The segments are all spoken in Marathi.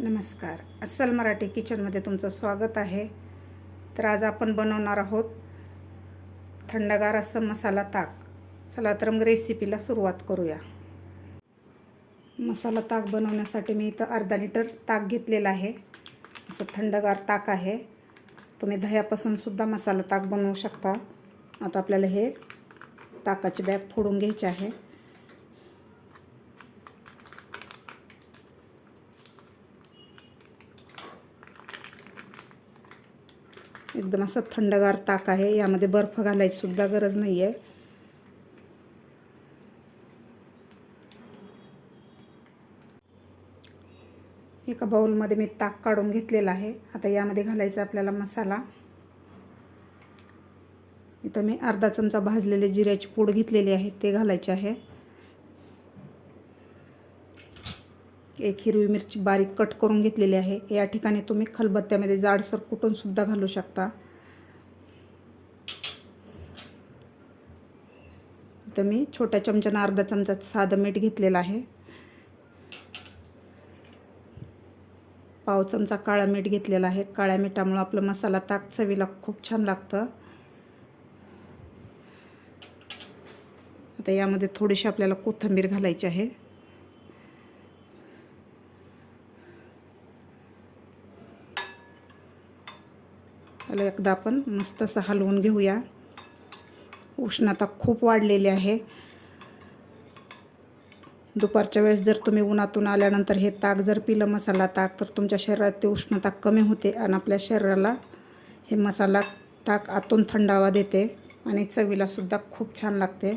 नमस्कार, अस्सल मराठी किचनमध्ये तुमचं स्वागत आहे. तर आज आपण बनवणार आहोत थंडगार असं मसाला ताक. चला तर मग रेसिपीला सुरुवात करूया. मसाला ताक बनवण्यासाठी मी इथं अर्धा लिटर ताक घेतलेलं आहे. असं थंडगार ताक आहे. तुम्ही दह्यापासून सुद्धा मसाला ताक बनवू शकता. आता आपल्याला हे ताकाची बॅग फोडून घ्यायची आहे. एकदम असं थंडगार ताक आहे. यामध्ये बर्फ घालायची सुद्धा गरज नाही आहे. एका बाउलमध्ये मी ताक काढून घेतलेला आहे. आता यामध्ये घालायचा आपल्याला मसाला. इथं मी अर्धा चमचा भाजलेले जिऱ्याची पूड घेतलेली आहे, ते घालायचे आहे. एक हिरवी मिरची बारीक कट करून घेतलेली आहे. या ठिकाणी तुम्ही खलबत्त्यामध्ये जाडसर कुटून सुद्धा घालू शकता. तर मी छोट्या चमच्यानं अर्धा चमचा साधं मीठ घेतलेलं आहे. पाव चमचा काळा मीठ घेतलेला आहे. काळ्या मिठामुळे आपलं मसाला ताक चवीला खूप छान लागतं. आता यामध्ये थोडीशी आपल्याला कोथिंबीर घालायची आहे. त्याला एकदा आपण मस्त असं हलवून घेऊया. उष्णता खूप वाढलेली आहे. दुपारच्या वेळेस जर तुम्ही उन्हातून आल्यानंतर हे ताक जर पिलं, मसाला ताक, तर तुमच्या शरीरात उष्णता कमी होते आणि आपल्या शरीराला हे मसाला ताक आतून थंडावा देते आणि चवीला सुद्धा खूप छान लागते.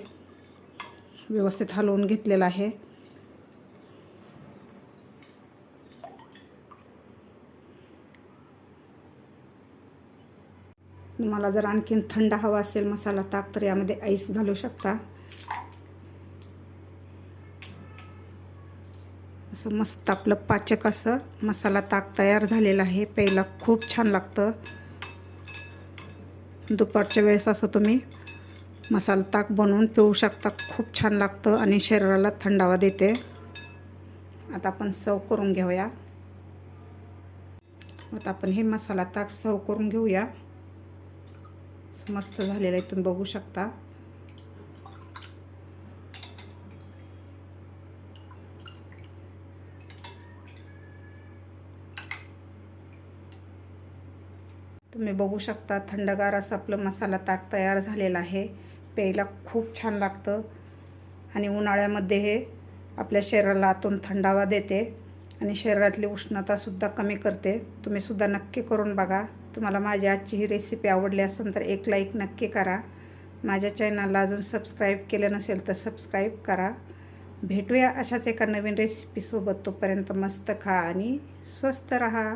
व्यवस्थित हलवून घेतलेलं आहे. तुम्हाला जर आणखीन थंड हवा असेल मसाला ताक, तर यामध्ये आईस घालू शकता. असं मस्त आपलं पाचक असं मसाला ताक तयार झालेलं आहे. प्यायला खूप छान लागतं. दुपारच्या वेळेस असं तुम्ही मसाला ताक बनवून पिऊ शकता. खूप छान लागतं आणि शरीराला थंडावा देते. आता आपण सर्व करून घेऊया. आता आपण हे मसाला ताक सर्व करून घेऊया. मस्त झालेलं आहे, तुम्ही बघू शकता. तुम्ही बघू शकता थंडगार असं आपलं मसाला ताक तयार झालेलं आहे. प्यायला खूप छान लागतं आणि उन्हाळ्यामध्ये हे आपल्या शरीराला आतून थंडावा देते आणि शरीरातली उष्णतासुद्धा कमी करते. तुम्ही सुद्धा नक्की करून बघा. तुम्हाला माझी आजची ही रेसिपी आवडली असेल तर एक लाईक नक्की करा. माझ्या चॅनलला अजून सबस्क्राईब केलं नसेल तर सबस्क्राईब करा. भेटूया अशाच एका नवीन रेसिपीसोबत. तोपर्यंत मस्त खा आणि स्वस्त रहा.